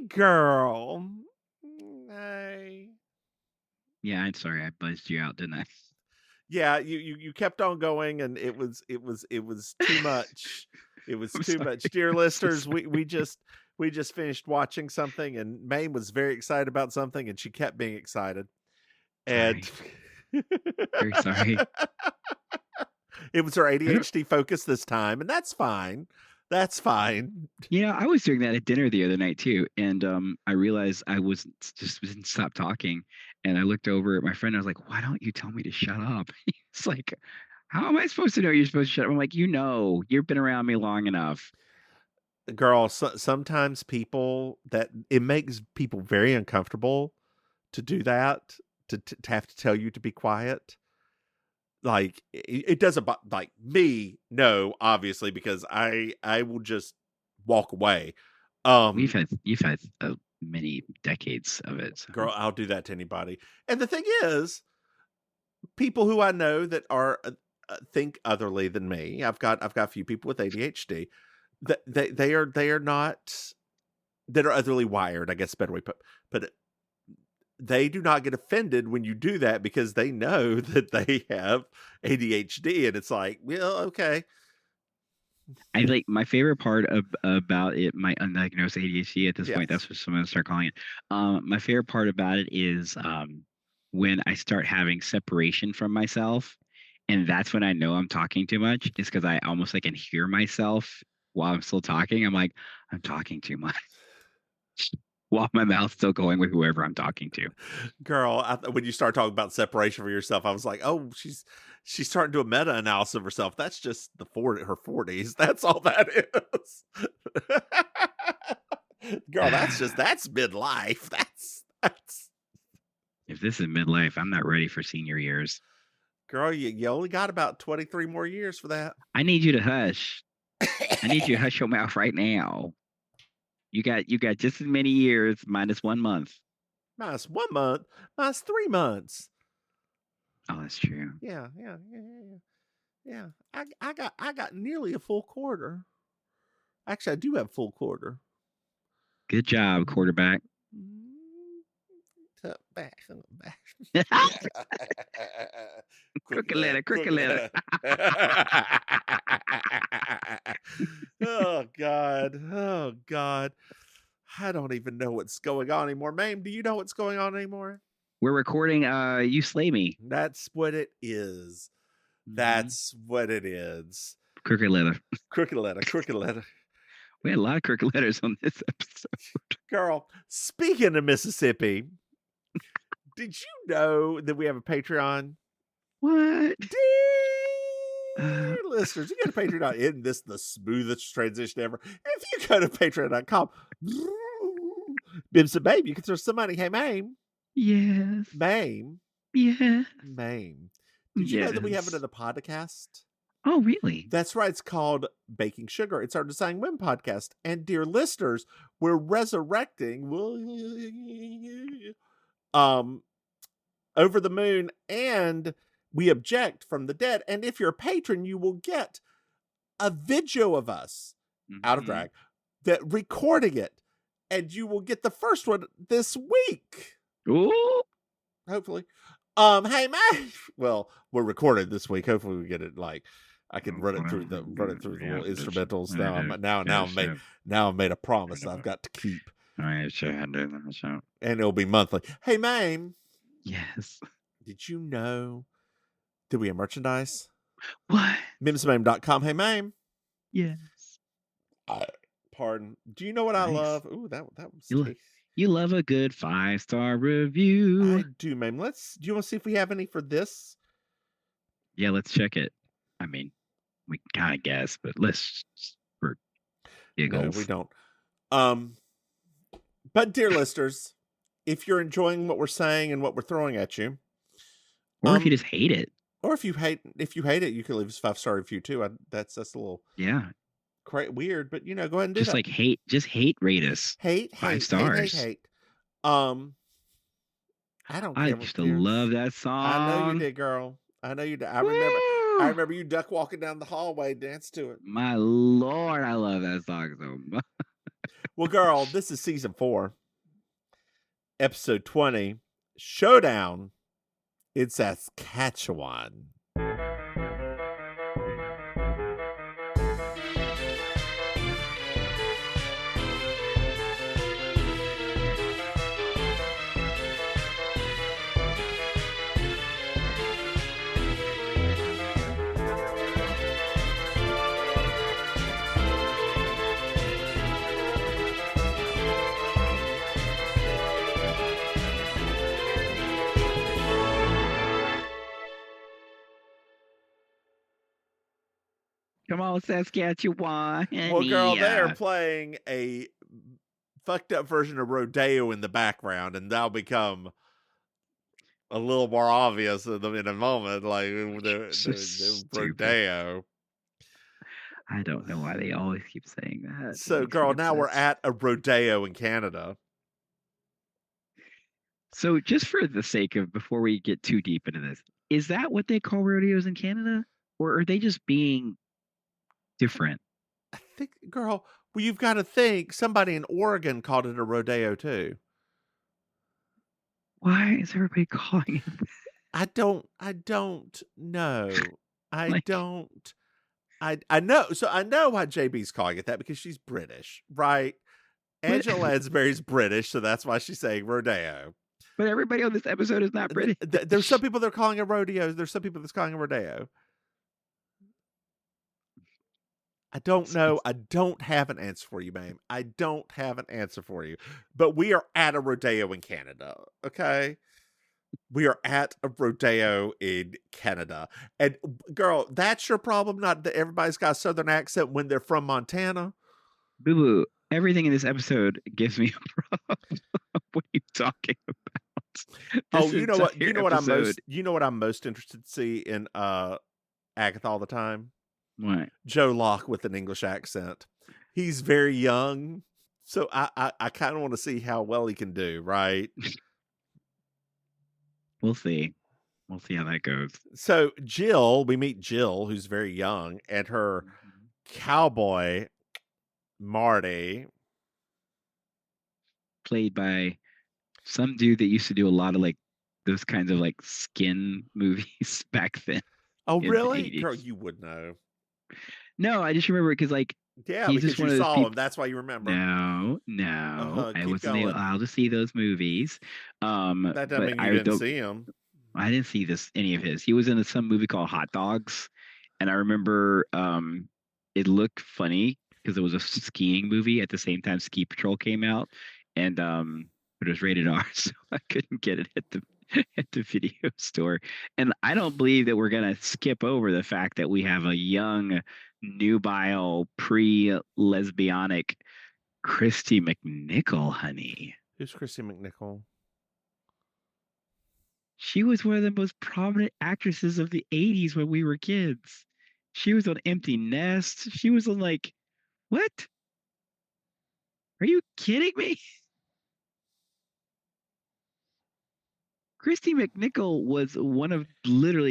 girl. Hey. Yeah, I'm sorry. I buzzed you out, didn't I? Yeah, you kept on going, and it was too much. It was I'm too sorry. much. Dear I'm so listeners, sorry. we just finished watching something, and Maim was very excited about something, and she kept being excited. And Sorry. Very sorry. it was her I don't. ADHD focus this time, and that's fine. That's fine. Yeah, I was doing that at dinner the other night too, and I realized I was just didn't stop talking, and I looked over at my friend. I was like, "Why don't you tell me to shut up?" He's like, "How am I supposed to know you're supposed to shut up?" I'm like, you've been around me long enough. Girl, sometimes people that it makes people very uncomfortable to do that, to have to tell you to be quiet. Like it doesn't like me, no, obviously, because I will just walk away. We've Um, had you've had many decades of it. So. Girl, I'll do that to anybody. And the thing is, people who I know that are think otherly than me. I've got a few people with ADHD that they are not that are otherly wired. I guess a better way put it. They do not get offended when you do that because they know that they have ADHD, and it's like, well, okay, I like my favorite part about it, my undiagnosed ADHD at this point. yes, That's what someone start calling it. My favorite part about it is when I start having separation from myself, and that's when I know I'm talking too much. Is because I almost like can hear myself while I'm still talking. I'm like, I'm talking too much while my mouth's still going with whoever I'm talking to. girl. When you start talking about separation from yourself, I was like, oh, she's starting to do a meta analysis of herself. That's just her 40s. That's all that is. Girl, that's midlife. That's If this is midlife, I'm not ready for senior years. girl. You only got about 23 more years for that. I need you to hush. I need you to hush your mouth right now. You got just as many years minus 1 month. Minus 1 month, minus 3 months. Oh, that's true. Yeah. I got nearly a full quarter. Actually, I do have full quarter. Good job, quarterback. Back. Crooked letter, crooked letter. Oh God. Oh God. I don't even know what's going on anymore. Maim, do you know what's going on anymore? We're recording You Slay Me. That's what it is. Mm-hmm. That's what it is. Crooked letter. Crooked letter. We had a lot of crooked letters on this episode. Girl, speaking of Mississippi, did you know that we have a Patreon? What? Dear listeners, you go to Patreon. Isn't this the smoothest transition ever? If you go to patreon.com, Mims and Maim, you can throw some money. Hey, Maim. Yes. Maim. Yeah. Maim. Did you know that we have Yes. another podcast? Oh, really? That's right. It's called Baking Sugar. It's our Design Women podcast. And dear listeners, we're resurrecting Over the Moon and We Object from the Dead. And if you're a patron, you will get a video of us out of drag that recording it. And you will get the first one this week. Ooh. Hopefully. Hey man. Well, we're recorded this week. Hopefully we get it like I can run it through the little instrumentals. Now I made a promise I've got to keep. And it'll be monthly. Hey Maim. Yes. Did you know that we have merchandise? What? Mimsmaim.com. Hey Maim. Yes. Pardon. Do you know what I love? Ooh, that was you love a good 5-star review. I do, Maim. Do you want to see if we have any for this? Yeah, let's check it. I mean, we kind of guess, but let's for giggles. No, we don't. But dear listeners, if you're enjoying what we're saying and what we're throwing at you, or if you just hate it, or if you hate it, you can leave us a 5-star review too. That's a little weird, but go ahead and do just that. Like hate rate us. Hate 5 stars. Hate. I don't care. I used to love that song. I know you did, girl. I know you did. I remember you duck walking down the hallway, dance to it. My Lord, I love that song so much. Well, girl, this is season 4, episode 20, Showdown in Saskatchewan. Come on, Saskatchewan. Well, girl, they are Yeah. playing a fucked up version of rodeo in the background, and that'll become a little more obvious in a moment, like the Stupid. rodeo. I don't know why they always keep saying that. So, girl, now we're at a rodeo in Canada. So, just for the sake of, before we get too deep into this, is that what they call rodeos in Canada? Or are they just being different? I think, girl, well, you've got to think somebody in Oregon called it a rodeo too. Why is everybody calling it? I don't know. Like, I know. So I know why JB's calling it that, because she's British, right? Angela Lansbury's British, so that's why she's saying rodeo. But everybody on this episode is not British. There's some people that are calling it rodeo. There's some people that's calling it rodeo. I don't know. I don't have an answer for you, Maim. I don't have an answer for you. But we are at a rodeo in Canada, okay? We are at a rodeo in Canada. And, girl, that's your problem, not that everybody's got a Southern accent when they're from Montana. Boo boo. Everything in this episode gives me a problem. What are you talking about? You know what? You know what I'm most interested to see in Agatha all the time? What? Joe Locke with an English accent. He's very young, so I kind of want to see how well he can do, right? We'll see. We'll see how that goes. So we meet Jill, who's very young, and her cowboy, Marty. Played by some dude that used to do a lot of like those kinds of like skin movies back then. Oh, really? Girl, you would know. No, I just remember it because like, yeah, he's because you saw him. That's why you remember. No, I wasn't able to see those movies. That doesn't mean you didn't see him. I didn't see any of his. He was in some movie called Hot Dogs, and I remember it looked funny because it was a skiing movie at the same time Ski Patrol came out, and it was rated R, so I couldn't get it at the video store. And I don't believe that we're gonna skip over the fact that we have a young, nubile, pre-lesbianic Christy McNichol, honey. Who's Christy McNichol? She was one of the most prominent actresses of the 80s when we were kids. She was on Empty Nest. She was on like, what? Are you kidding me? Christy McNichol was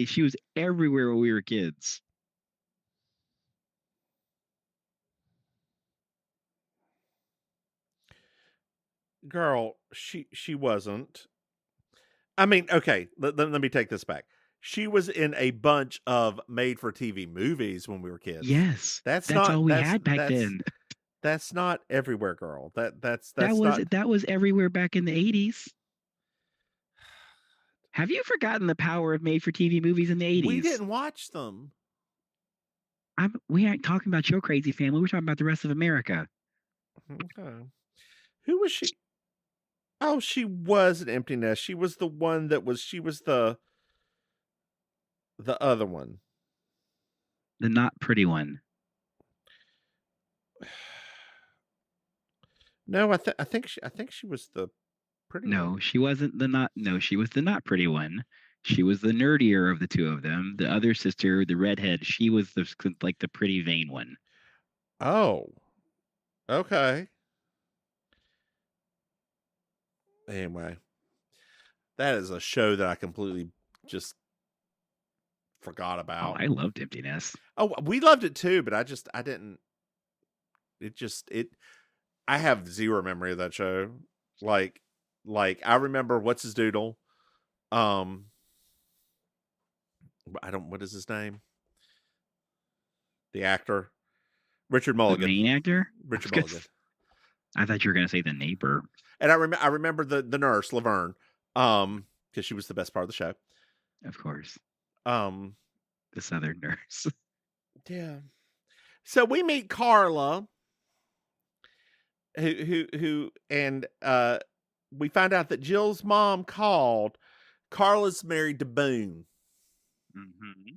she was everywhere when we were kids. Girl, she wasn't. I mean, okay, let me take this back. She was in a bunch of made-for-TV movies when we were kids. Yes, that's all we had back then. That's not everywhere, girl. That was everywhere back in the 80s. Have you forgotten the power of made-for-TV movies in the 80s? We didn't watch them. We aren't talking about your crazy family. We're talking about the rest of America. Okay. Who was she? Oh, she was an Empty Nest. She was the one she was the other one. The not pretty one. No, I think she was the pretty one. No, she wasn't she was the not pretty one. She was the nerdier of the two of them. The other sister, the redhead, she was the pretty vain one. Oh. Okay. Anyway, that is a show that I completely just forgot about. Oh, I loved Empty Nest. Oh, we loved it too, but I I have zero memory of that show. Like I remember what's his doodle. I don't. What is his name? The actor, Richard The Mulligan. main actor? Richard Mulligan. I thought you were gonna say the neighbor. And I remember the nurse Laverne, because she was the best part of the show. Of course, The Southern nurse. Yeah. So we meet Carla, who and we find out that Jill's mom called. Carla's married to Boone. Mm-hmm.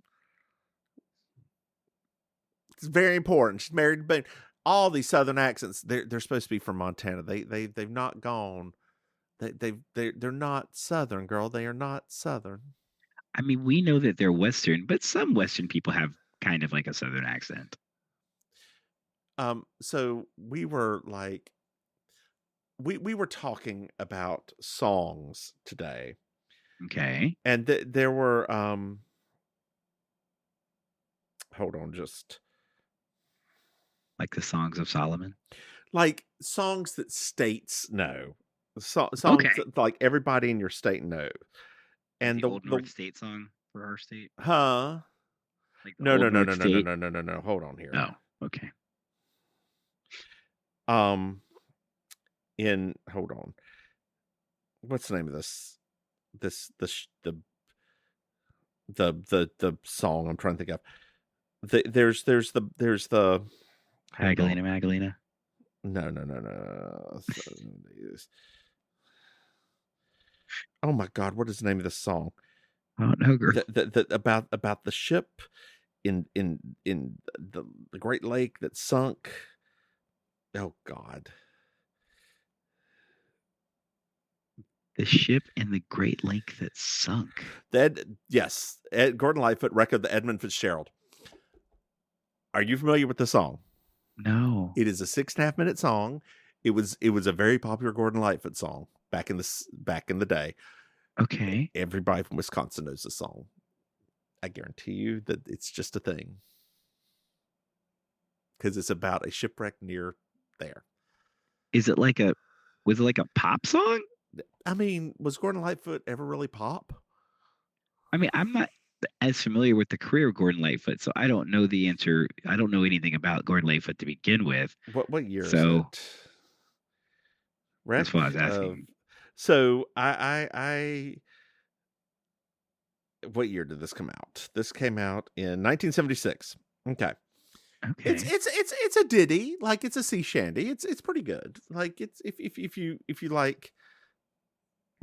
It's very important. She's married to Boone. All these Southern accents, they're supposed to be from Montana. They've not gone. They're not Southern, girl. They are not Southern. I mean, we know that they're Western, but some Western people have kind of like a Southern accent. So we were like, we were talking about songs today. Okay. And there were hold on, just like the Songs of Solomon, like songs that states know, songs that like everybody in your state knows. And the old North State song for our state, huh? Like No. Hold on here. Oh, okay. Hold on. What's the name of this? The song I'm trying to think of. There's the Magdalena. No. Oh my God, what is the name of this song? Oh no, girl. About the ship in the Great Lake that sunk. Oh God. The ship in the Great Lake that sunk. Yes. Gordon Lightfoot record the Edmund Fitzgerald. Are you familiar with the song? No. It is a 6.5 minute song. It was a very popular Gordon Lightfoot song back in the day. Okay. Everybody from Wisconsin knows the song. I guarantee you that it's just a thing. Because it's about a shipwreck near there. Was it like a pop song? I mean, was Gordon Lightfoot ever really pop? I mean, I'm not as familiar with the career of Gordon Lightfoot, so I don't know the answer. I don't know anything about Gordon Lightfoot to begin with. What year is it? That's what I was asking. So I what year did this come out? This came out in 1976. Okay. It's a ditty, like it's a sea shanty. It's pretty good. Like it's if you like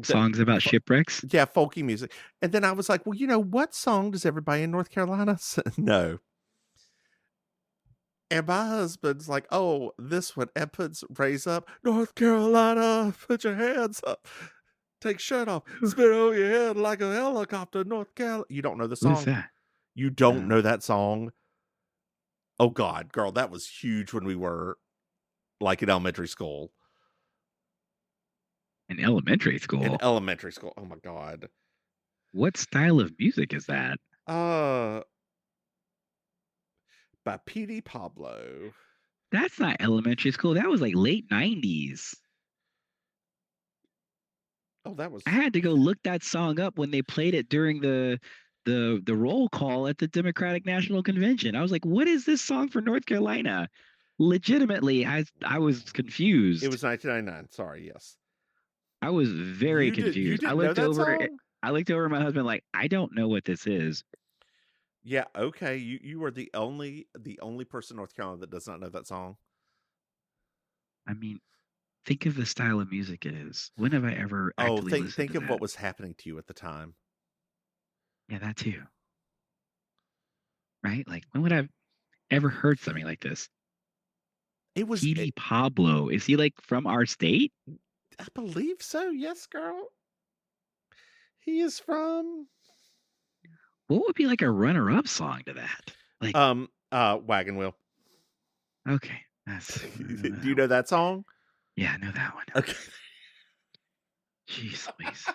songs about shipwrecks. Yeah, folky music. And then I was like, well, you know, what song does everybody in North Carolina know? And my husband's like, oh, this one, and puts raise up, North Carolina, put your hands up, take shirt off, spit over your head like a helicopter, North Carolina. You don't know the song? What is that? You don't know that song? Oh God, girl, that was huge when we were like in elementary school. In elementary school? In elementary school. Oh my God. What style of music is that? By P.D. Pablo. That's not elementary school. That was like late 90s. Oh, that was... I had to go look that song up when they played it during the roll call at the Democratic National Convention. I was like, what is this song for North Carolina? Legitimately, I was confused. It was 1999. Sorry, yes. I was very confused. I looked over at my husband like, I don't know what this is. Yeah, okay. You are the only person in North Carolina that does not know that song. I mean, think of the style of music it is. When have I ever actually listened think to of that? what was happening to you at the time. Yeah, that too. Right? Like, when would I have ever heard something like this? It was P.D. Pablo. Is he like from our state? I believe so. Yes, girl. He is from... What would be like a runner-up song to that? Like Wagon Wheel. Okay. Do you know that song? Yeah, I know that one. Okay. Jeez Louise.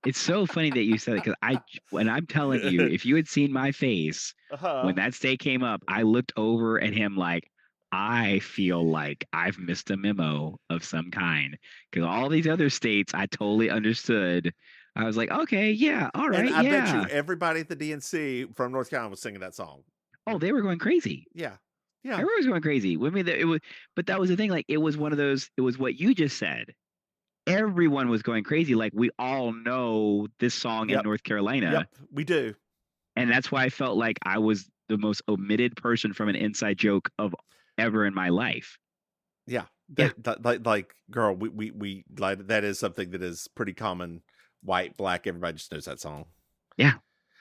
It's so funny that you said it, because when I'm telling you, if you had seen my face when that state came up, I looked over at him like, I feel like I've missed a memo of some kind because all these other states I totally understood. I was like, okay, yeah, all And right, I bet you yeah. everybody at the DNC from North Carolina was singing that song. Oh, they were going crazy. Yeah. Yeah. Everyone was going crazy. I mean, it was, but that was the thing. Like, it was one of those. It was what you just said. Everyone was going crazy. Like, we all know this song in Yep. North Carolina, Yep. We do. and that's why I felt like I was the most omitted person from an inside joke of ever in my life. Yeah. Yeah. Like, girl, we like that is something that is pretty common. White, black, everybody just knows that song. Yeah.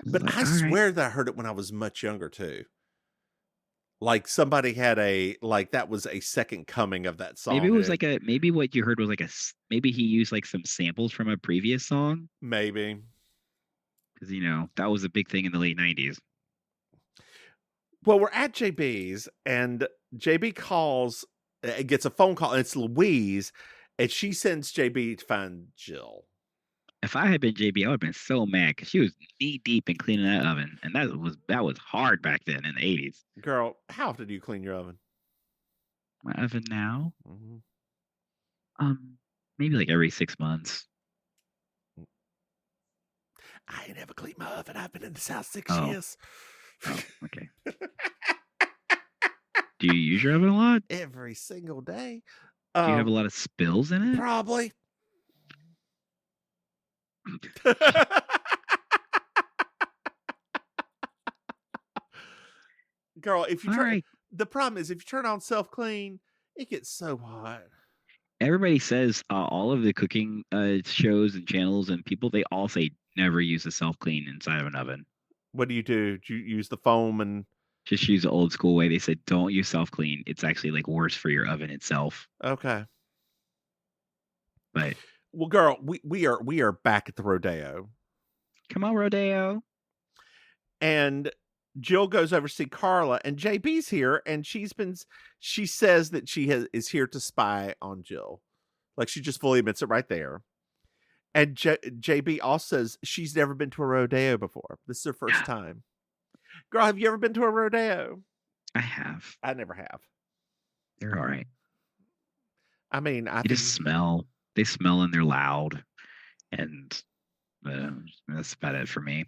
But Like, I all right. swear that I heard it when I was much younger too. Like somebody had that was a second coming of that song. Maybe it was like maybe what you heard was like maybe he used like some samples from a previous song Maybe. because that was a big thing in the late 90s. Well, we're at JB's and JB calls, gets a phone call, and it's Louise, and she sends JB to find Jill. If I had been JB, I would have been so mad because she was knee deep in cleaning that oven, and that was hard back then in the 80s. Girl, how often do you clean your oven? My oven now, Mm-hmm. maybe like every 6 months. I ain't ever cleaned my oven. I've been in this house 6 Oh. years. Oh, okay. Do you use your oven a lot? Every single day. Do you have a lot of spills in it? Probably. Girl, if you turn, the problem is if you turn on self clean, it gets so hot. Everybody says all of the cooking shows and channels and people, they all say never use a self clean inside of an oven. What do? Do you use the foam and just use the old school way? They said don't use self clean. It's actually like worse for your oven itself. Okay. But well, girl, we are back at the rodeo. Come on, rodeo. And Jill goes over to see Carla, and JB's here, and she says that she is here to spy on Jill. Like, she just fully admits it right there. And JB also says she's never been to a rodeo before. This is her first time. Girl, have you ever been to a rodeo? I have. I never have. They're all right. I mean, they smell. They smell and they're loud. And that's about it for me.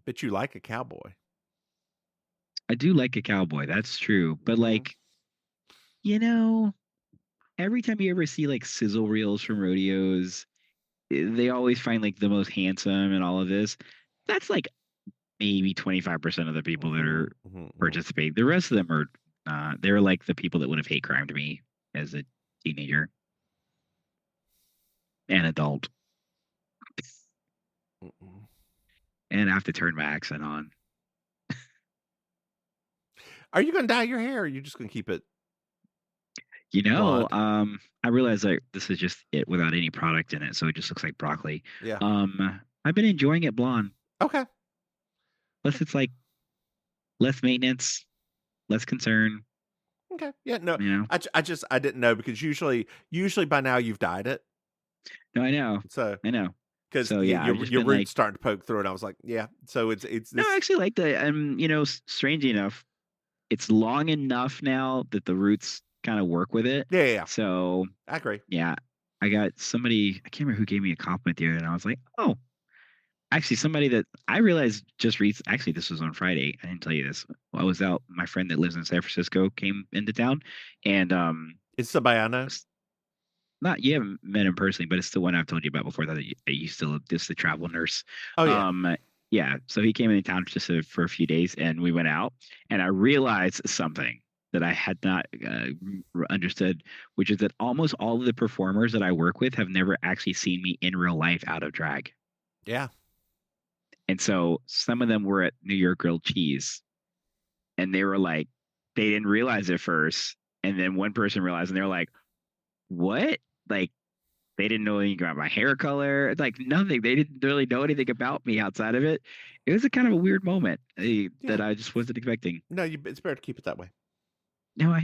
But you like a cowboy. I do like a cowboy. That's true. But like, every time you ever see like sizzle reels from rodeos, they always find like the most handsome and all of this. That's like maybe 25% of the people that are participate. The rest of them are they're like the people that would have hate crimed me as a teenager and adult. And I have to turn my accent on. Are you going to dye your hair, or are you just going to keep it? Blonde? I realize that this is just it without any product in it, so it just looks like broccoli. Yeah. I've been enjoying it blonde. Okay. Plus, it's like less maintenance, less concern. Okay. Yeah. No. I didn't know, because usually by now you've dyed it. No, I know. So I know. Because your roots starting to poke through, and I was like, yeah. So it's this. No, I actually like the strangely enough, it's long enough now that the roots kind of work with it. Yeah. So I agree. Yeah, I got somebody. I can't remember who gave me a compliment the other day, and I was like, oh, actually, somebody that I realized just recently. Actually, this was on Friday. I didn't tell you this. I was out. My friend that lives in San Francisco came into town, and it's somebody I know. Not you haven't met him personally, but it's the one I've told you about before. That you still just the travel nurse. Oh yeah. Yeah. So he came into town just for a few days, and we went out, and I realized something that I had not understood, which is that almost all of the performers that I work with have never actually seen me in real life out of drag. Yeah. And so some of them were at New York Grilled Cheese, and they were like, they didn't realize it first. And then one person realized, and they're like, what? Like, they didn't know anything about my hair color. Like, nothing. They didn't really know anything about me outside of it. It was a kind of a weird moment that I just wasn't expecting. No, it's better to keep it that way. No,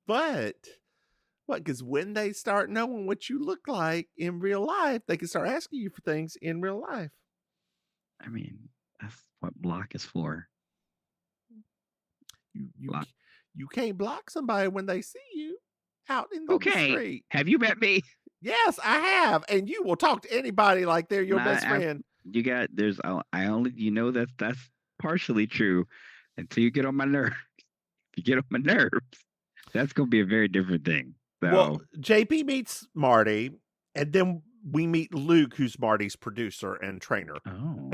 But because when they start knowing what you look like in real life, they can start asking you for things in real life. I mean, that's what block is for. Block. You can't block somebody when they see you out in the street. Have you met me? Yes, I have, and you will talk to anybody like they're your best friend. You got there's I only that's partially true until you get on my nerves. If you get on my nerves, that's gonna be a very different thing. So. Well, JP meets Marty, and then we meet Luke, who's Marty's producer and trainer. Oh,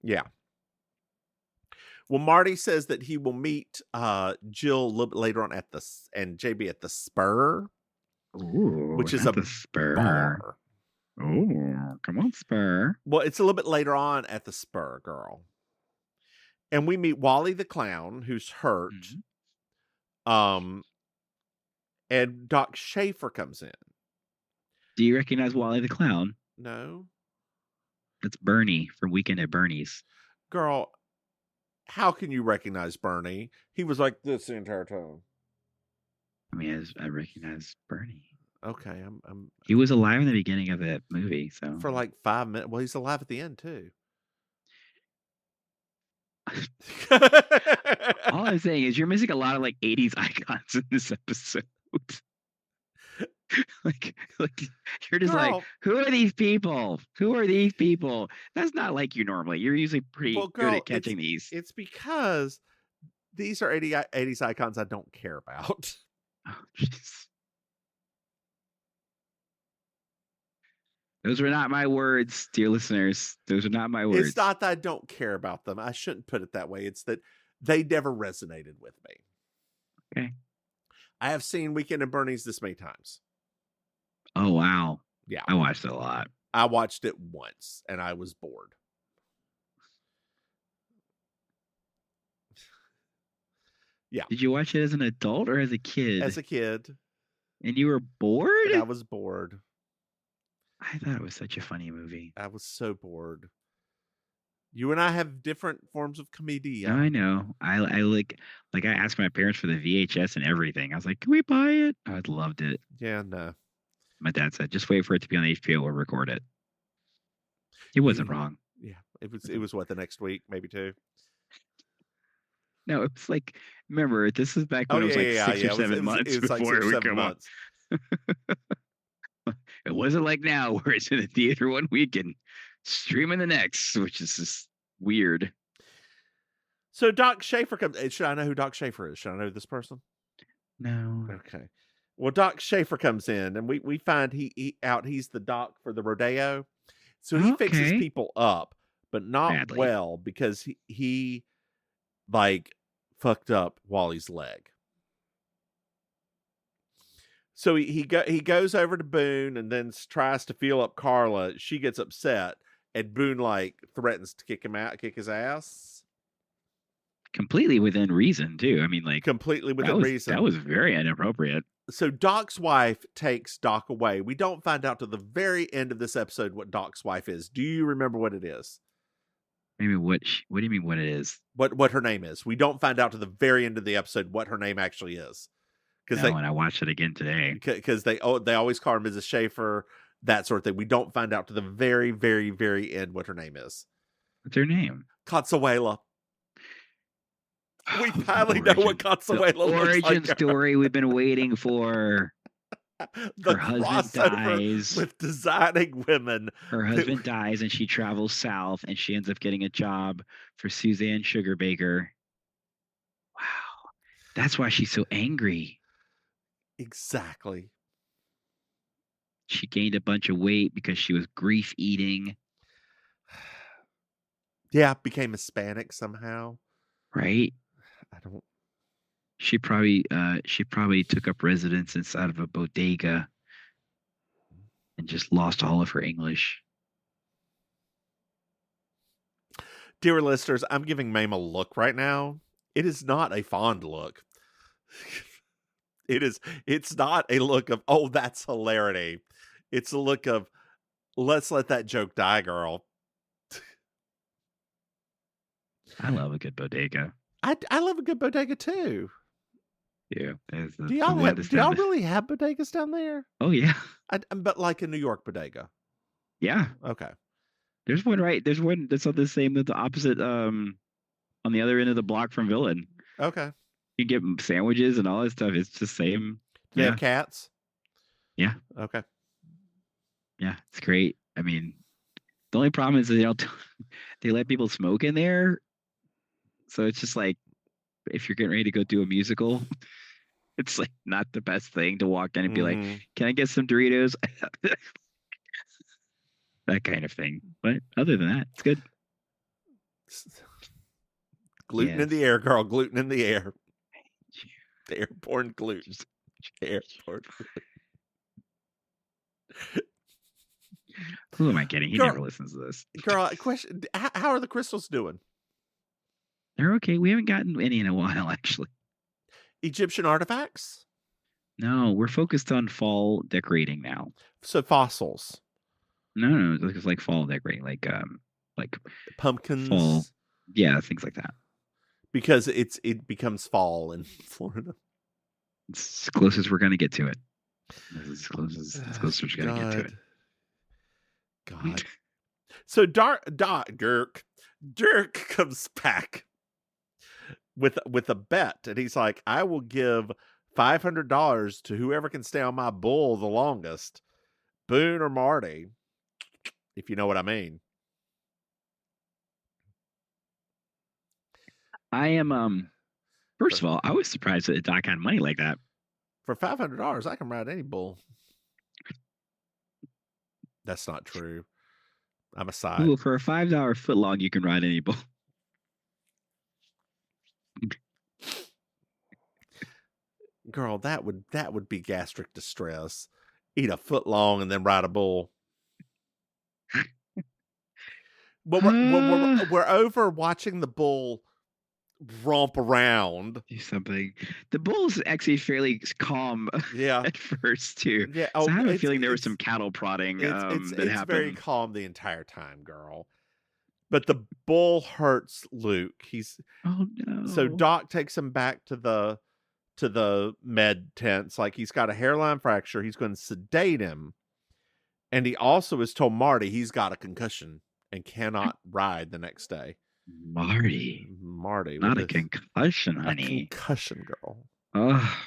yeah. Well, Marty says that he will meet Jill a little bit later on and JB at the Spur. Ooh, which is a Spur bar. Oh, come on, Spur. Well, it's a little bit later on at the Spur, girl. And we meet Wally the Clown, who's hurt. Mm-hmm. And Doc Schaefer comes in. Do you recognize Wally the Clown? No. That's Bernie from Weekend at Bernie's. Girl, how can you recognize Bernie? He was like this the entire time. I mean, I recognize Bernie. Okay, He was alive in the beginning of that movie, so for like 5 minutes. Well, he's alive at the end too. All I'm saying is you're missing a lot of like 80s icons in this episode. like you're just Girl, like, who are these people? Who are these people? That's not like you normally. You're usually pretty good at catching these. It's because these are 80s icons I don't care about. Oh, jeez. Those were not my words, dear listeners. Those are not my words. It's not that I don't care about them. I shouldn't put it that way. It's that they never resonated with me. Okay. I have seen Weekend at Bernie's this many times. Oh, wow. Yeah. I watched it a lot. I watched it once and I was bored. Yeah. Did you watch it as an adult or as a kid? As a kid. And you were bored? And I was bored. I thought it was such a funny movie. I was so bored. You and I have different forms of comedy. I know. I like I asked my parents for the VHS and everything. I was like, can we buy it? I loved it. Yeah, no. My dad said, just wait for it to be on HBO. We'll record it. He wasn't wrong. Yeah. It was what, the next week, maybe 2? No, it was like, remember, this is back when it was like 6 or 7 months before like 6 or 7 months. It wasn't like now where it's in the theater one week and streaming the next, which is just weird. So Doc Schaefer comes. Should I know who Doc Schaefer is? Should I know this person? No. Okay. Well, Doc Schaefer comes in, and we find he's the doc for the rodeo. So he fixes people up, but not badly. Well, because he like fucked up Wally's leg. So he goes over to Boone and then tries to feel up Carla. She gets upset, and Boone like threatens to kick his ass. Completely within reason, too. I mean, like completely within reason. That was very inappropriate. So Doc's wife takes Doc away. We don't find out to the very end of this episode what Doc's wife is. Do you remember what it is? Maybe what do you mean what it is? What her name is? We don't find out to the very end of the episode what her name actually is. And I watched it again today. Because they always call her Mrs. Schaefer, that sort of thing. We don't find out to the very, very, very end what her name is. What's her name? Consuela. We finally know what Consuela looks like. Origin story we've been waiting for. The her husband dies with designing women. Her husband dies and she travels south and she ends up getting a job for Suzanne Sugarbaker. Wow. That's why she's so angry. Exactly. She gained a bunch of weight because she was grief eating. Yeah, became Hispanic somehow. Right? I don't. She probably took up residence inside of a bodega and just lost all of her English. Dear listeners, I'm giving Maim a look right now. It is not a fond look. It's not a look of, oh, that's hilarity. It's a look of, let's let that joke die, girl. I love a good bodega. I love a good bodega too. Yeah, Do the y'all weather's do down y'all there. really have bodegas down there? Oh yeah, But like a New York bodega. yeah. Okay. There's one right. There's one that's on the same, the opposite, on the other end of the block from Villain. Okay. You get sandwiches and all that stuff. It's the same. Do they Yeah, have cats? yeah, Okay. yeah. It's great. I mean, the only problem is they don't. They let people smoke in there, so it's just like if you're getting ready to go do a musical, it's like not the best thing to walk in and be like, Mm-hmm. "Can I get some Doritos?" That kind of thing. But other than that, it's good. Gluten in Yes. the air, girl. Gluten in the air. The airborne gluten. Just Airborne. who am I kidding? He Girl, never listens to this. girl, question: how are the crystals doing? They're okay. We haven't gotten any in a while, actually. Egyptian artifacts? No, we're focused on fall decorating now. So fossils, No, it's like fall decorating, like pumpkins, fall, yeah, things like that. because it becomes fall in Florida. It's as close as we're gonna get to it. As close as we're gonna get to it. God. So Dirk comes back with a bet, and he's like, I will give $500 to whoever can stay on my bull the longest, Boone or Marty, if you know what I mean. I am first of all, I was surprised that Doc had money like that. For $500, I can ride any bull. That's not true. I'm a side. Ooh, for a $5 footlong, you can ride any bull. Girl, that would be gastric distress. Eat a foot long and then ride a bull. Well, we're over watching the bull romp around. Do something. The bull's actually fairly calm. Yeah. At first too. Yeah. So I have a feeling there was some cattle prodding that it's happened. very calm the entire time, girl. But the bull hurts Luke. Oh no. So Doc takes him back to the med tents. Like, he's got a hairline fracture. He's going to sedate him. And he also has told Marty he's got a concussion and cannot ride the next day. Marty. Not a concussion, honey. A concussion, girl. Oh,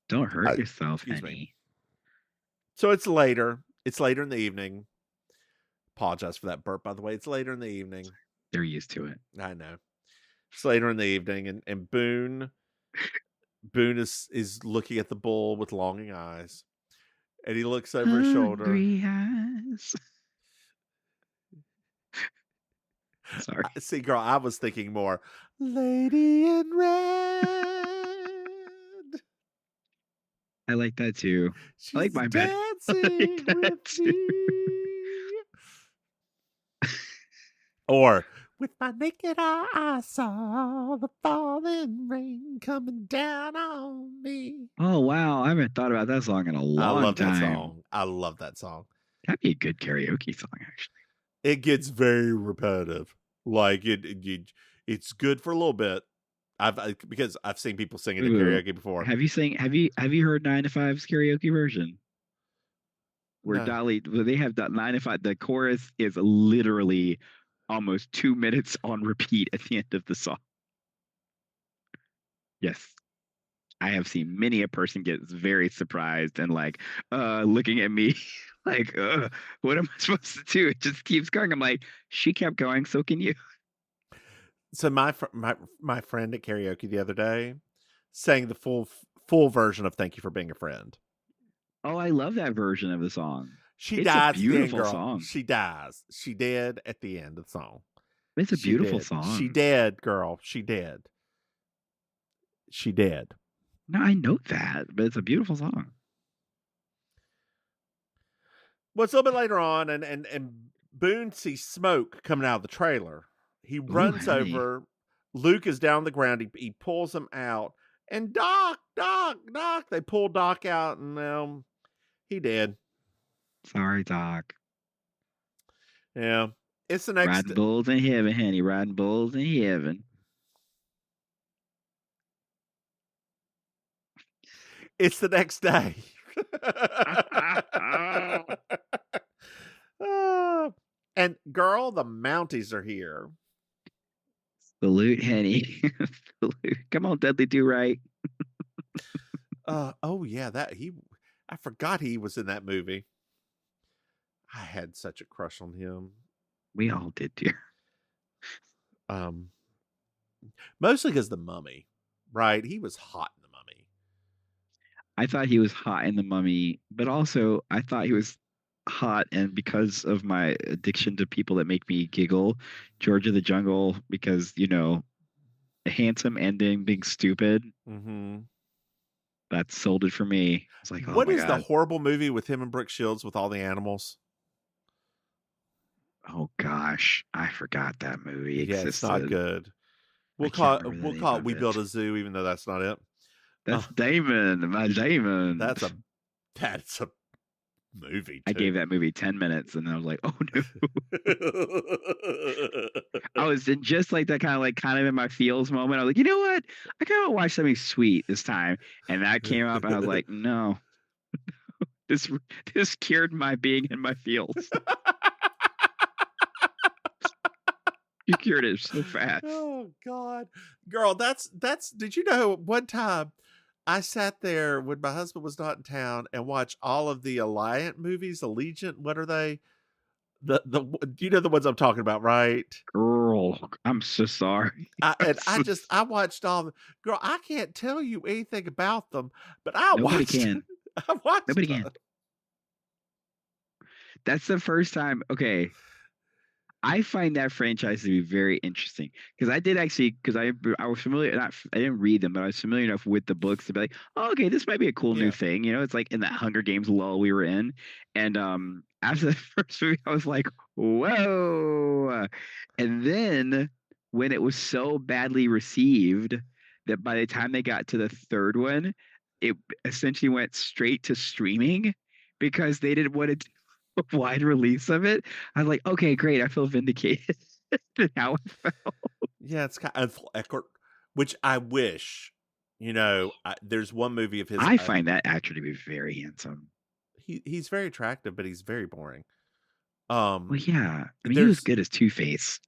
don't hurt yourself, honey. Me. So it's later. It's later in the evening. Apologize for that burp, by the way. It's later in the evening. They're used to it. I know. It's later in the evening, and Boone is looking at the bull with longing eyes. And he looks over his shoulder. Eyes. Sorry. See, girl, I was thinking more Lady in Red. I like that too. She's I like my bed. dancing with me. Or, with my naked eye, I saw the falling rain coming down on me. Oh, wow. I haven't thought about that song in a long time. That song. I love that song. That'd be a good karaoke song, actually. It gets very repetitive. Like, it's good for a little bit. Because I've seen people sing it in karaoke before. Have you heard 9 to 5's karaoke version? Where Dolly, they have that 9 to 5. The chorus is literally almost 2 minutes on repeat at the end of the song. Yes. I have seen many a person get very surprised and like looking at me like, what am I supposed to do? It just keeps going. I'm like, she kept going, so can you. So my friend at karaoke the other day sang the full version of "Thank You for Being a Friend." Oh, I love that version of the song. It's a beautiful song. She dies. She dead at the end of the song. It's a beautiful song. She dead, girl. She dead. She dead. No, I know that, but it's a beautiful song. Well, it's a little bit later on, and Boone sees smoke coming out of the trailer. He runs over. Luke is down on the ground. He pulls him out. And Doc. They pull Doc out, and he dead. Sorry, Doc. Yeah. It's the next... Riding bulls in heaven, honey. Riding bulls in heaven. It's the next day. And girl, the Mounties are here. Salute, Henny. Salute. Come on, Dudley, do right. Oh yeah, I forgot he was in that movie. I had such a crush on him. We all did, dear. Mostly because the Mummy, right? He was hot in the Mummy. I thought he was hot in The Mummy, but also I thought he was hot, and because of my addiction to people that make me giggle, George of the Jungle, because a handsome ending being stupid. Mm-hmm. That sold it for me. It's like, oh What my is the God. horrible movie with him and Brooke Shields with all the animals? Oh gosh, I forgot that movie existed. It's not good. We'll I call can't it remember the We name of Built it. a Zoo, even though that's not it. That's Damon, my Damon. That's a movie too. I gave that movie 10 minutes and I was like, oh no. I was in just like that kind of in my feels moment. I was like, you know what? I kind of watch something sweet this time. And that came up and I was like, no. This cured my being in my feels. You cured it so fast. Oh God. Girl, that's did you know one time I sat there when my husband was not in town and watched all of the Alliant movies, Allegiant, what are they? The you know the ones I'm talking about, right? Girl, I'm so sorry. I watched all girl, I can't tell you anything about them, but I Nobody watched can. I watched Nobody can. That's the first time. Okay. I find that franchise to be very interesting because I did actually, because I was familiar, I didn't read them, but I was familiar enough with the books to be like, oh, okay, this might be a cool new thing. It's like in that Hunger Games lull we were in. And after the first movie, I was like, whoa. And then when it was so badly received that by the time they got to the third one, it essentially went straight to streaming because they didn't want to a wide release of it. I was like, okay, great. I feel vindicated. How I felt. Yeah, it's kind of Eckert, which I wish, there's one movie of his. I find that actor to be very handsome. He's very attractive, but he's very boring. Well, yeah. I mean, he was good as Two-Face.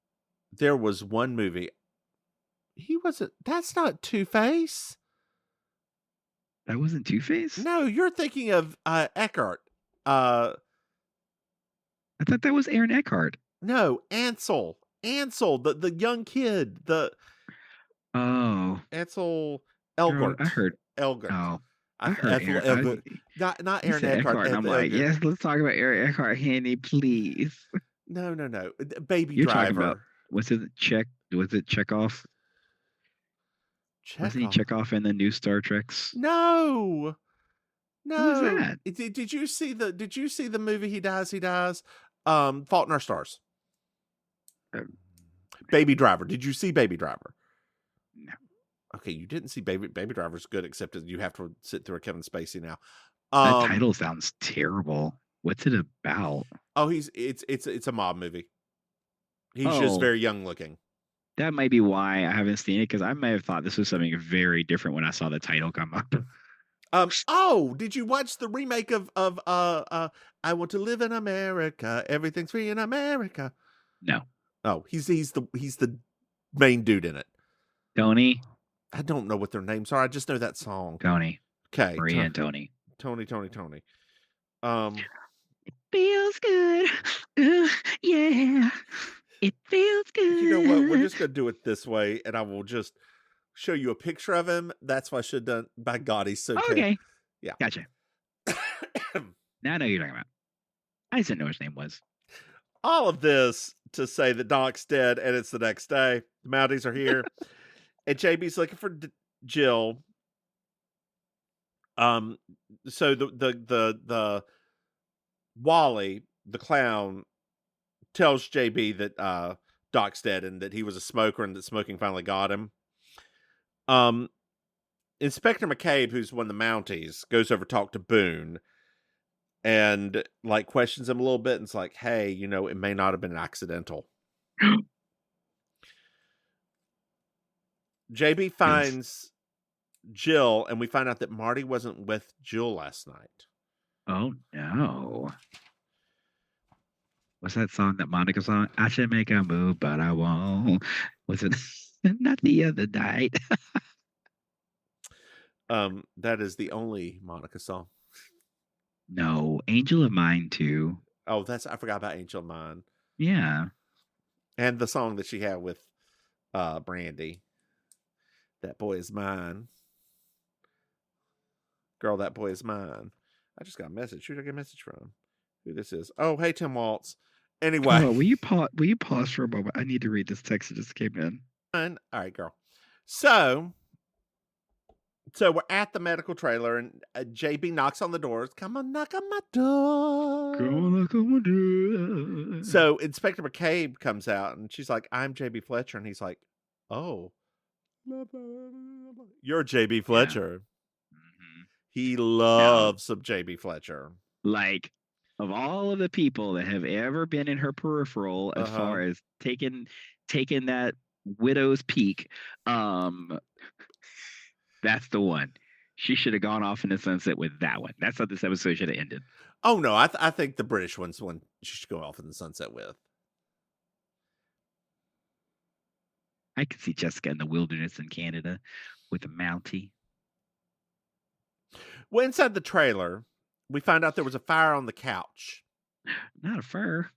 There was one movie. He wasn't. That's not Two-Face. That wasn't Two-Face? No, you're thinking of Eckhart. I thought that was Aaron Eckhart. No, Ansel, the young kid, Ansel Elgort. I heard Elgort. Oh, I heard Aaron, not Aaron Eckhart. And I'm like, yes, let's talk about Aaron Eckhart, Handy, please. No, Baby You're Driver. Talking about, was it Chekhov? Wasn't he Chekhov in the new Star Treks? No. Who was that? Did you see the movie He Dies? Fault in Our Stars. Baby Driver. Did you see Baby Driver? No. Okay, you didn't see Baby Driver's good, except that you have to sit through a Kevin Spacey now. That title sounds terrible. What's it about? Oh, it's a mob movie. He's just very young looking. That might be why I haven't seen it, because I might have thought this was something very different when I saw the title come up. Did you watch the remake of I Want to Live in America, Everything's Free in America? No. Oh, he's the main dude in it. Tony? I don't know what their names are. I just know that song. Tony. Okay. Maria and Tony. Tony. It feels good. Yeah. It feels good. You know what? We're just going to do it this way, and I will just show you a picture of him. That's what I should have done. By God, he's so okay. Yeah. Gotcha. Now I know who you're talking about. I just didn't know what his name was. All of this to say that Doc's dead, and it's the next day. The Mounties are here, and JB's looking for Jill. So the Wally, the clown, tells JB that Doc's dead and that he was a smoker and that smoking finally got him. Inspector McCabe, who's one of the Mounties, goes over to talk to Boone and questions him a little bit, and it's like, hey, it may not have been accidental. JB finds Jill, and we find out that Marty wasn't with Jill last night. Oh no. What's that song that Monica song? I should make a move, but I won't. Was it not the other night? That is the only Monica song. No, Angel of Mine too. Oh, I forgot about Angel of Mine. Yeah. And the song that she had with Brandy. That boy is mine. Girl, that boy is mine. I just got a message. Who did I get a message from? Who this is? Oh, hey, Tim Waltz. Anyway. Will you pause for a moment? I need to read this text that just came in. All right, girl. So we're at the medical trailer, and JB knocks on the doors. Come on, knock on my door. Come on, knock on my door. So Inspector McCabe comes out, and she's like, I'm JB Fletcher. And he's like, oh, you're JB Fletcher. Yeah. Mm-hmm. He loves some JB Fletcher. Like, of all of the people that have ever been in her peripheral as far as taking that widow's peak, that's the one. She should have gone off in the sunset with that one. That's how this episode should have ended. Oh no, I think the British one's the one she should go off in the sunset with. I could see Jessica in the wilderness in Canada with a Mountie. Well, inside the trailer, we find out there was a fire on the couch. Not a fur.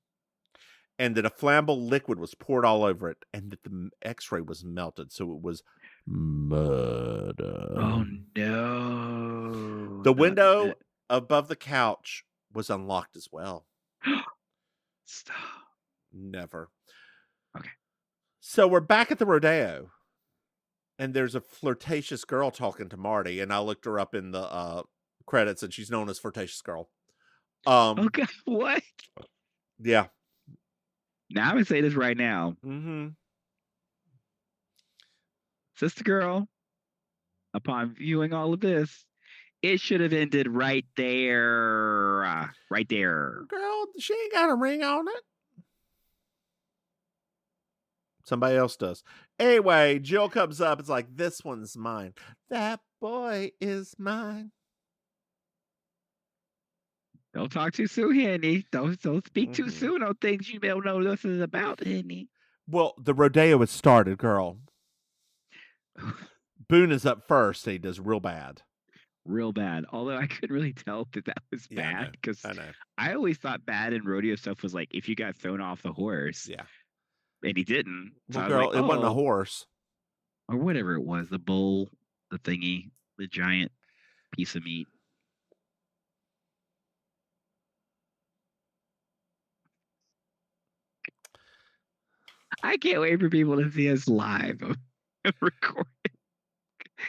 And that a flammable liquid was poured all over it, and that the x-ray was melted, so it was murder. Oh no. The window above the couch was unlocked as well. Stop. Never. Okay. So we're back at the rodeo, and there's a flirtatious girl talking to Marty, and I looked her up in the credits, and she's known as Flirtatious Girl. Okay, what? Yeah. Now I'm gonna say this right now. Mm-hmm. Sister girl, upon viewing all of this, it should have ended right there. Right there. Girl, she ain't got a ring on it. Somebody else does. Anyway, Jill comes up. It's like, this one's mine. That boy is mine. Don't talk too soon, Henny. Don't speak too soon on things you don't know this is about, Henny. Well, the rodeo has started, girl. Boone is up first. And he does real bad. Real bad. Although I couldn't really tell that was bad because I always thought bad in rodeo stuff was like if you got thrown off the horse. Yeah. And he didn't. So well, girl, like, it wasn't a horse. Or whatever it was. The bull, the thingy, the giant piece of meat. I can't wait for people to see us live recording.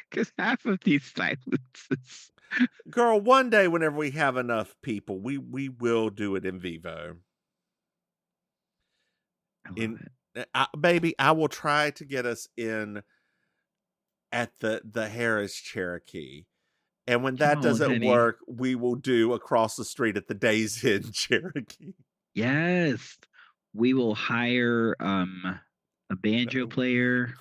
Because half of these silences. Girl, one day whenever we have enough people, we will do it in vivo. I love it. Baby, I will try to get us in at the Harris Cherokee. And when that doesn't work, we will do across the street at the Days Inn Cherokee. Yes. We will hire a banjo player.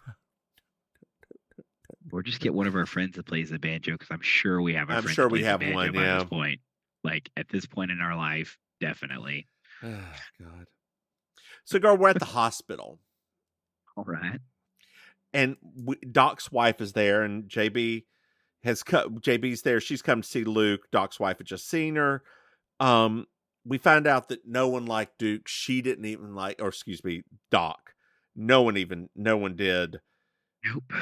Or just get one of our friends that plays the banjo, because I'm sure we have a friend that plays the banjo by this point. Like, at this point in our life, definitely. Oh, God. So, girl, we're at the hospital. All right. And Doc's wife is there, and JB's there. She's come to see Luke. Doc's wife had just seen her. We find out that no one liked Duke. She didn't even like, or excuse me, Doc. No one did. Nope.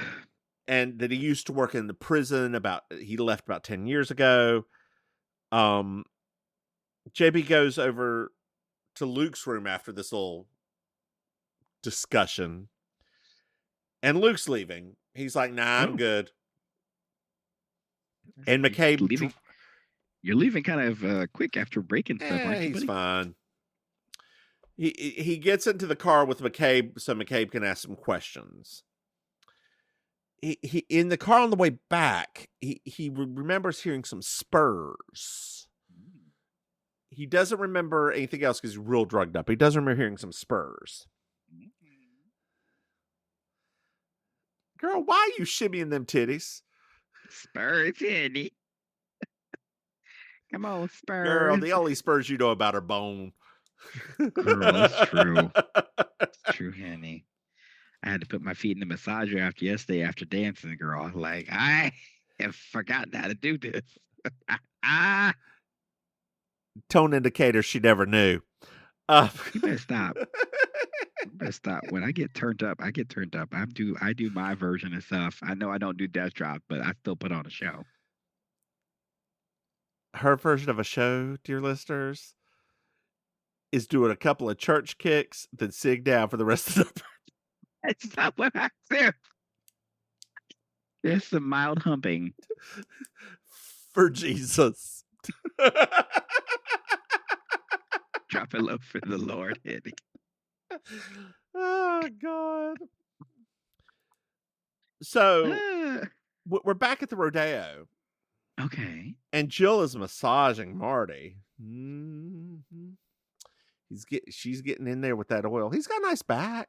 And that he used to work in the prison he left about 10 years ago. JB goes over to Luke's room after this little discussion. And Luke's leaving. He's like, nah, I'm good. And McCabe... You're leaving kind of quick after breaking stuff, aren't you, he's fine. He gets into the car with McCabe so McCabe can ask some questions. He in the car on the way back, he remembers hearing some spurs. He doesn't remember anything else because he's real drugged up. He does remember hearing some spurs. Girl, why are you shimmying them titties? Spurs, Henny. Come on, Girl, Spurs. the only Spurs you know about are bone. Girl, it's true. It's true, Henny. I had to put my feet in the massager after yesterday after dancing, girl. Like, I have forgotten how to do this. Ah, Tone indicator she never knew. you better stop. You better stop. When I get turned up, I get turned up. I do my version of stuff. I know I don't do death drop, but I still put on a show. Her version of a show, dear listeners, is doing a couple of church kicks, then sitting down for the rest of the That's not what I do. There's some mild humping. for Jesus. Drop it low for the Lord, Eddie. Oh, God. So, we're back at the rodeo. Okay. And Jill is massaging Marty. Mm-hmm. She's getting in there with that oil. He's got a nice back.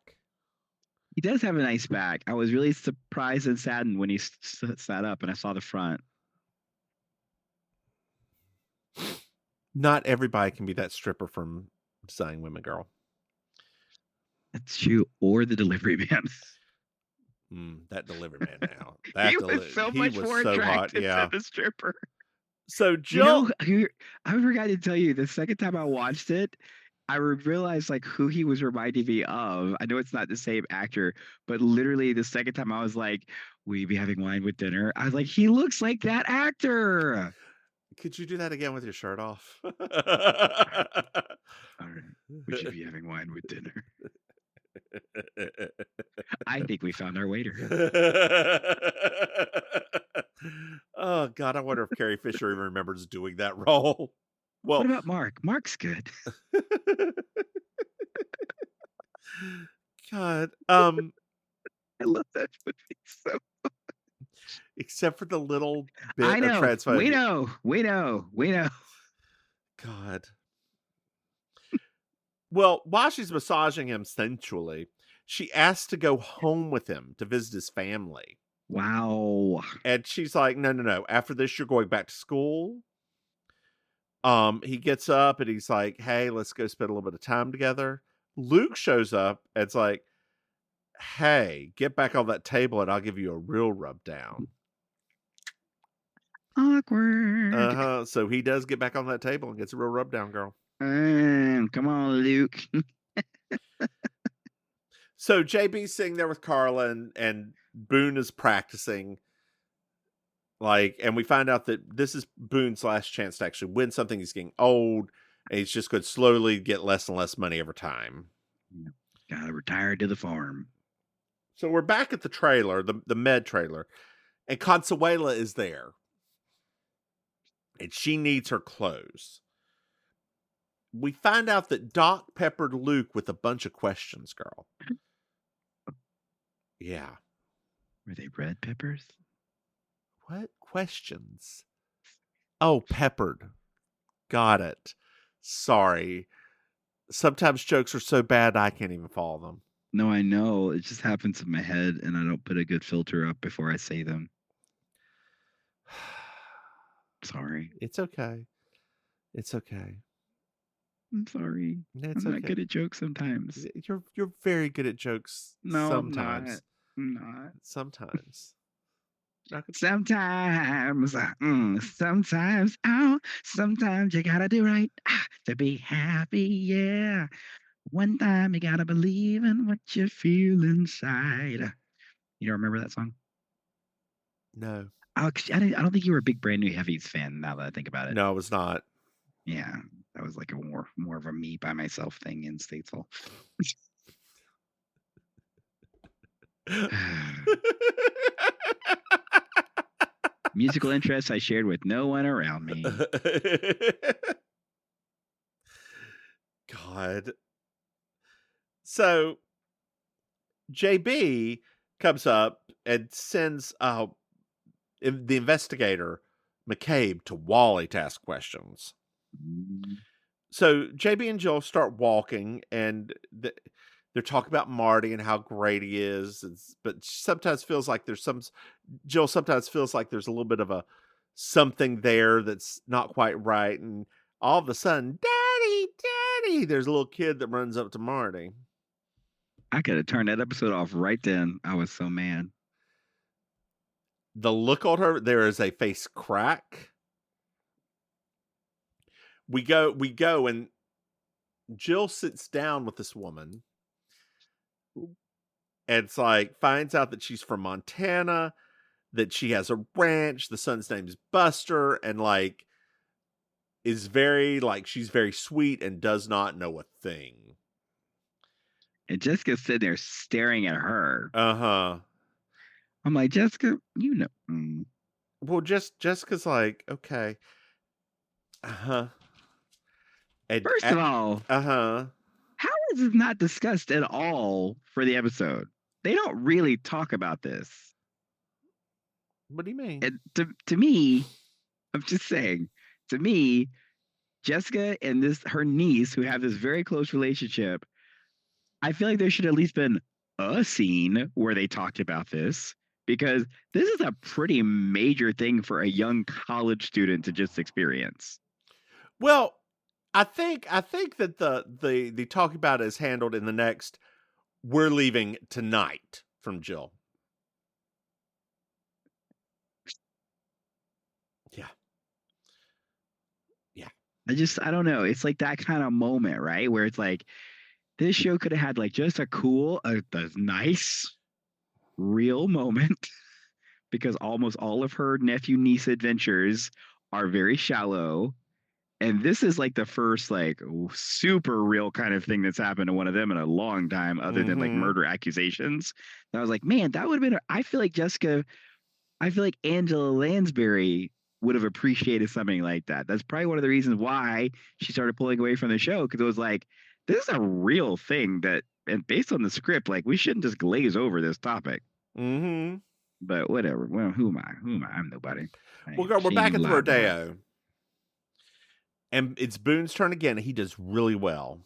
He does have a nice back. I was really surprised and saddened when he sat up and I saw the front. Not everybody can be that stripper from Designing Women, girl. That's true. Or the delivery man. That delivery man now. That he was so much more so attractive hot. than the stripper. So Jill, I forgot to tell you, the second time I watched it, I realized like who he was reminding me of. I know it's not the same actor, but literally the second time I was like, "Will you be having wine with dinner?" I was like, "He looks like that actor." Could you do that again with your shirt off? All right. Would you be having wine with dinner? I think we found our waiter. Oh, God, I wonder if Carrie Fisher even remembers doing that role. Well, what about Mark? Mark's good. God, I love that movie so much. Except for the little bit I know. of transphobia. We know. God. Well, while she's massaging him sensually, she asks to go home with him to visit his family. Wow. And she's like, no. After this, you're going back to school. He gets up and he's like, hey, let's go spend a little bit of time together. Luke shows up and it's like, hey, get back on that table and I'll give you a real rub down. Awkward. So he does get back on that table and gets a real rub down, girl. Come on, Luke. So JB's sitting there with Carla and Boone is practicing. And we find out that this is Boone's last chance to actually win something. He's getting old and he's just going to slowly get less and less money over time. Gotta retire to the farm. So we're back at the trailer, the med trailer, and Consuela is there. And she needs her clothes. We find out that Doc peppered Luke with a bunch of questions, girl. Yeah. Were they red peppers? What questions? Oh, peppered. Got it. Sorry. Sometimes jokes are so bad I can't even follow them. No, I know. It just happens in my head and I don't put a good filter up before I say them. Sorry. It's okay. It's okay. I'm sorry. It's I'm not good at jokes sometimes. You're very good at jokes. No, sometimes. I'm not. Sometimes. Sometimes. Sometimes. Oh, sometimes you gotta do right to be happy. Yeah. One time you gotta believe in what you feel inside. You don't remember that song? No. I don't think you were a big Brand New Heavies fan now that I think about it. No, I was not. Yeah. That was like a more of a me by myself thing in Statesville. Musical interests I shared with no one around me. God. So JB comes up and sends the investigator McCabe to Wally to ask questions. So JB and Jill start walking, and they're talking about Marty and how great he is, but sometimes feels like Jill sometimes feels like there's a little bit of a something there that's not quite right, and all of a sudden, Daddy, Daddy, there's a little kid that runs up to Marty. I could have turned that episode off right then. I was so mad. The look on her, there is a face crack. We go, and Jill sits down with this woman, and it's like, finds out that she's from Montana, that she has a ranch, the son's name is Buster, and like, is very, like, she's very sweet and does not know a thing. And Jessica's sitting there staring at her. Uh-huh. I'm like, Jessica, you know. Well, Jessica's like, okay. Uh-huh. First of all, uh-huh. How is this not discussed at all for the episode? They don't really talk about this. What do you mean? And to me, I'm just saying, to me, Jessica and her niece, who have this very close relationship, I feel like there should at least been a scene where they talked about this, because this is a pretty major thing for a young college student to just experience. Well, I think that the talk about it is handled in the next "We're leaving tonight" from Jill. Yeah. I don't know. It's like that kind of moment, right? Where it's like, this show could have had like just a nice, real moment, because almost all of her nephew-niece adventures are very shallow. And this is like the first like super real kind of thing that's happened to one of them in a long time, other than like murder accusations. And I was like, man, that would have been, I feel like Angela Lansbury would have appreciated something like that. That's probably one of the reasons why she started pulling away from the show, because it was like, this is a real thing and based on the script, like, we shouldn't just glaze over this topic. But whatever. Well, who am I? I'm nobody. Well, we're back at the rodeo. And it's Boone's turn again. He does really well.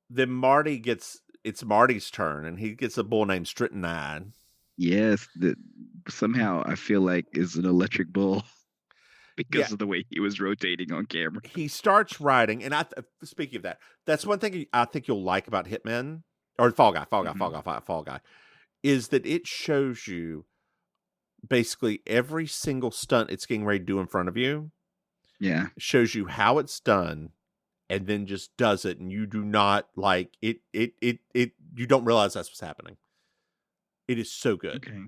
Then it's Marty's turn, and he gets a bull named Strychnine. Yes, that somehow I feel like is an electric bull because of the way he was rotating on camera. He starts riding, and speaking of that, that's one thing I think you'll like about Hitman, or Fall Guy, is that it shows you basically every single stunt it's getting ready to do in front of you. Yeah. It shows you how it's done, and then just does it, and you do not like it. You don't realize that's what's happening. It is so good. Okay.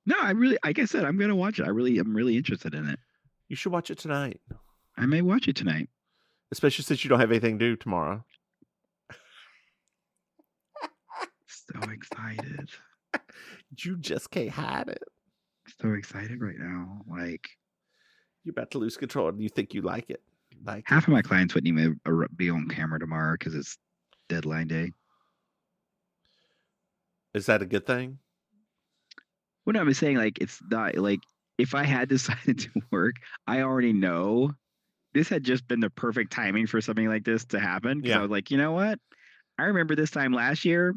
No, like I said, I'm going to watch it. I'm really interested in it. You should watch it tonight. I may watch it tonight. Especially since you don't have anything to do tomorrow. So excited. You just can't hide it. So excited right now. Like, you're about to lose control, and you think you like it. Half of my clients wouldn't even be on camera tomorrow because it's deadline day. Is that a good thing? Well, no, I'm saying, like, it's not like, if I had decided to work, I already know this had just been the perfect timing for something like this to happen. Because I was like, you know what? I remember this time last year.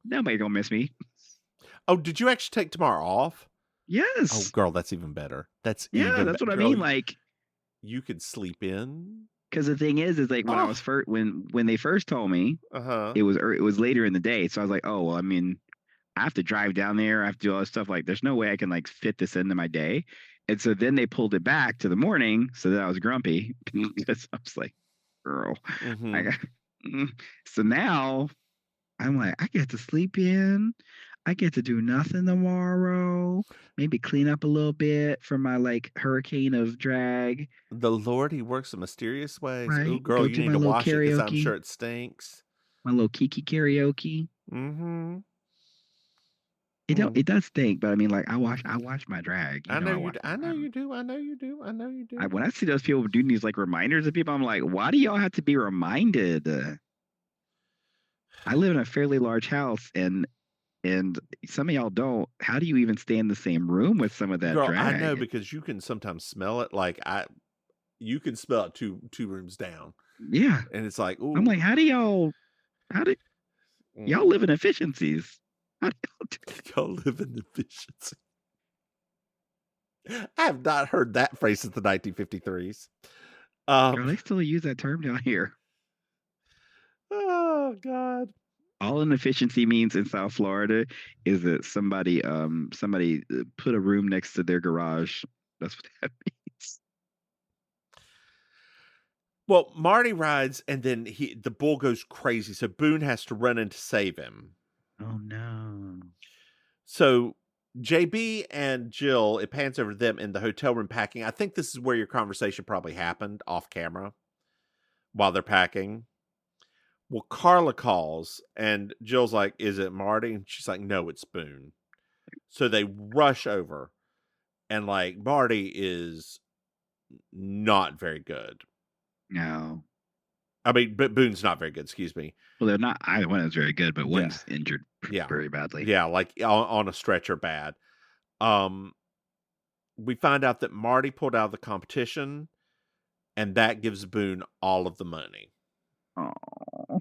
Nobody gonna miss me. Oh, did you actually take tomorrow off? Yes. Oh, girl, that's even better. That's what I mean. Like, you could sleep in. Because the thing is like, when I was when they first told me, it was later in the day, so I was like, oh well, I mean, I have to drive down there, I have to do all this stuff. Like, there's no way I can like fit this into my day. And so then they pulled it back to the morning, so that I was grumpy because I was like, girl, so now I'm like, I get to sleep in. I get to do nothing tomorrow. Maybe clean up a little bit for my like hurricane of drag. The Lord, He works in mysterious ways. Right. Oh, girl, you need to wash it because I'm sure it stinks. My little Kiki karaoke. It does stink, but I mean, like, I watch my drag. I know you do. When I see those people doing these like reminders of people, I'm like, why do y'all have to be reminded? I live in a fairly large house, and some of y'all don't. How do you even stay in the same room with some of that drag? I know, because you can sometimes smell it. Like, you can smell it two rooms down. Yeah. And it's like, ooh. I'm like, how do y'all How did y'all live in efficiencies? How do y'all live in efficiency? I have not heard that phrase since the 1953s. Girl, they still use that term down here. Oh God. All an efficiency means in South Florida is that somebody put a room next to their garage. That's what that means. Well, Marty rides, and then the bull goes crazy, so Boone has to run in to save him. Oh no. So JB and Jill, it pans over to them in the hotel room packing. I think this is where your conversation probably happened off camera while they're packing. Well, Carla calls, and Jill's like, "Is it Marty?" And she's like, "No, it's Boone." So they rush over, and like Marty is not very good. No. I mean, but Boone's not very good. Excuse me. Well, they're not. Either one is very good, but one's injured Yeah, very badly. Yeah, like on a stretcher, bad. We find out that Marty pulled out of the competition, and that gives Boone all of the money. Oh.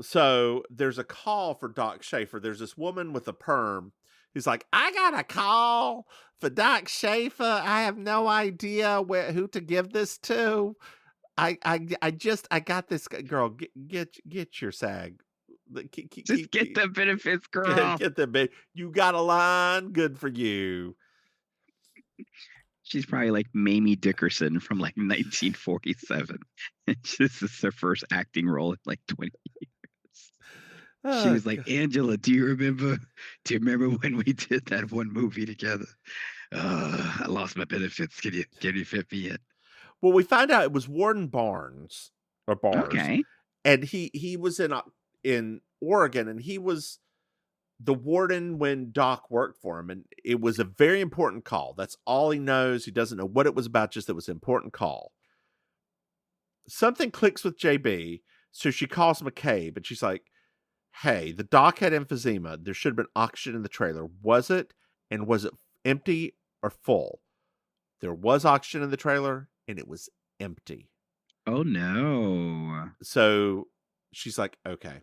So there's a call for Doc Schaefer. There's this woman with a perm who's like, "I got a call for Doc Schaefer. I have no idea who to give this to. I got this girl. Get your SAG. Just get the benefits, girl. Get the bit. You got a line. Good for you." She's probably like Mamie Dickerson from like 1947. This is her first acting role in like 20 years. She was like, "Angela, do you remember when we did that one movie together? I lost my benefits. Can you fit me in?" Well, we find out it was Warden Barnes or Bars. Okay. And he was in Oregon, and he was the warden when Doc worked for him, and it was a very important call. That's all he knows. He doesn't know what it was about, just it was an important call. Something clicks with JB, so she calls McCabe, and she's like, "Hey, the Doc had emphysema. There should have been oxygen in the trailer. Was it? And was it empty or full?" There was oxygen in the trailer, and it was empty. Oh no. So she's like, "Okay."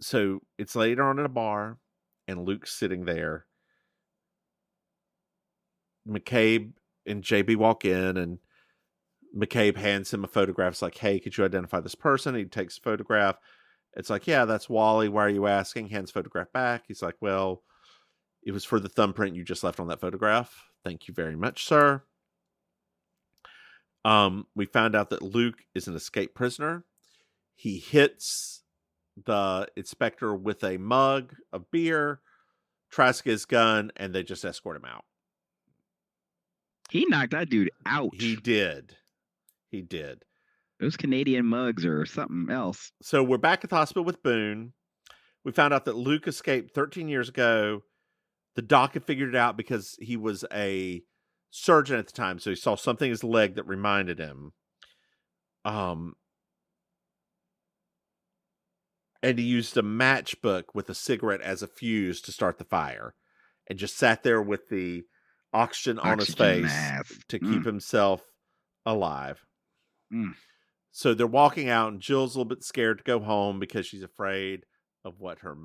So it's later on in a bar, and Luke's sitting there. McCabe and JB walk in, and McCabe hands him a photograph. It's like, "Hey, could you identify this person?" He takes a photograph. It's like, "Yeah, that's Wally. Why are you asking?" Hands photograph back. He's like, "Well, it was for the thumbprint you just left on that photograph. Thank you very much, sir." We found out that Luke is an escaped prisoner. He hits the inspector with a mug of beer, tries to get his gun, and they just escort him out. He knocked that dude out. He did. Those Canadian mugs or something else. So we're back at the hospital with Boone. We found out that Luke escaped 13 years ago. The doc had figured it out because he was a surgeon at the time, so he saw something in his leg that reminded him. And he used a matchbook with a cigarette as a fuse to start the fire, and just sat there with the oxygen on his face mask to keep himself alive. So they're walking out, and Jill's a little bit scared to go home because she's afraid of what her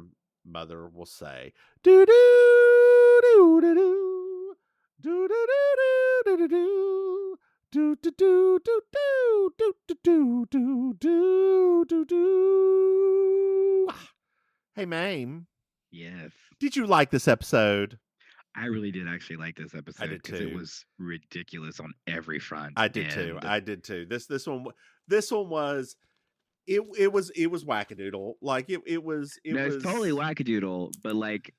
mother will say. Do do do do do do do do do do do. Do do do do do do do do do do do. Hey, Maim. Yes. Did you like this episode? I really did actually like this episode. I did too. It was ridiculous on every front. I did too. This one was it was wackadoodle. Like it was it's totally wackadoodle, but like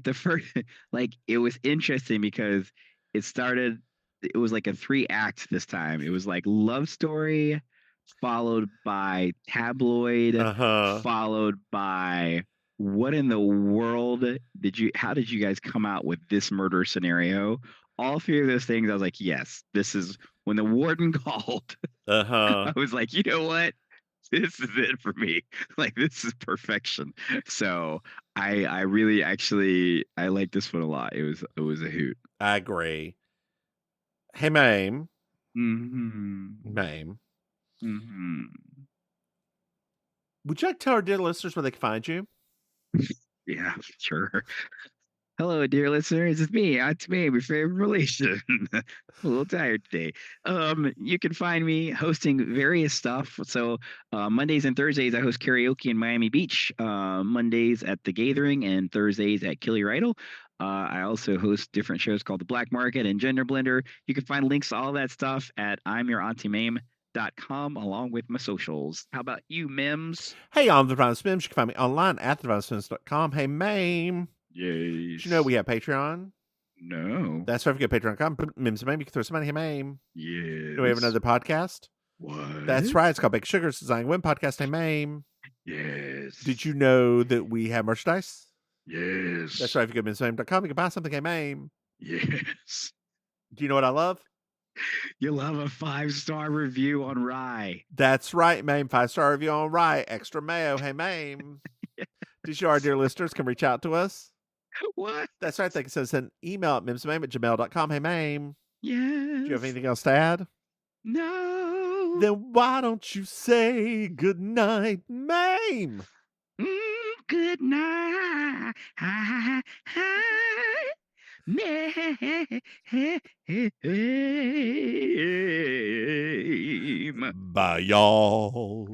the first like it was interesting because it was like a 3-act this time. It was like love story followed by tabloid, followed by what in the world how did you guys come out with this murder scenario? All 3 of those things, I was like, yes, this is when the warden called. I was like, you know what? This is it for me. Like, this is perfection. So I really actually I like this one a lot. It was a hoot. I agree. Hey, Maim. Mm-hmm. Maim. Mm-hmm. Would you like to tell our dear listeners where they can find you? Yeah, sure. Hello, dear listeners. It's me, Auntie Maim, your favorite relation. A little tired today. You can find me hosting various stuff. So Mondays and Thursdays, I host karaoke in Miami Beach. Mondays at the Gathering and Thursdays at Killy Rydell. I also host different shows called The Black Market and Gender Blender. You can find links to all that stuff at I'mYourAuntieMaim.com along with my socials. How about you, Mims? Hey, I'm the Divine Mims. You can find me online at thedivinemims.com. Hey, Maim. Yes. Did you know we have Patreon? No. That's right. If you go to Patreon.com, put Mims and Maim, you can throw some money. Hey, Maim. Yes. You know we have another podcast? What? That's right. It's called Bake Sugar. It's Design Win Podcast. Hey, Maim. Yes. Did you know that we have merchandise? Yes. That's right. If you go to MimsandMaim.com, you can buy something. Hey, Maim. Yes. Do you know what I love? You'll have a 5-star review on Rye. That's right, Maim. 5-star review on Rye. Extra mayo. Hey, Maim. Did you know our dear listeners can reach out to us? What? That's right. They can send us an email at mimsmaim@gmail.com. Hey, Maim. Yes. Do you have anything else to add? No. Then why don't you say good night, Maim? Good night. Name. Bye, y'all.